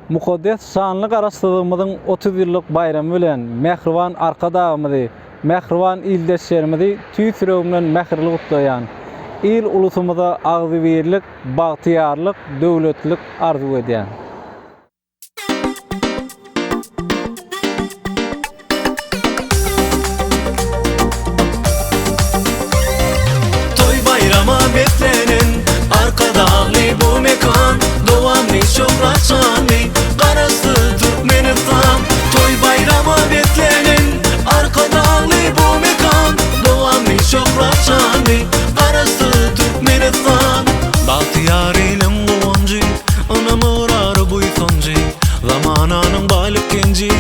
Mukaddes şanly garaşdyrmamyzyň 30 ýyllyk bayramy bilen mehriban arkadagymyzy, mehriban ildeşlerimizi tüý süregimden mehirli gutlaýan, il ulusumyza agzybirlik, bagtyarlyk, döwletlik arzu edýän. Toy bayrama beklenen arkadagly bu mekan, dowamly şöhratçany garasy Türkmenistan. Toy bayrama beklenen arkadagly bu mekan, dowamly şöhratçany garasy Türkmenistan. Bahtiyar elim guwanjy, ana murar bu sonjy, zamananyň balyk genji.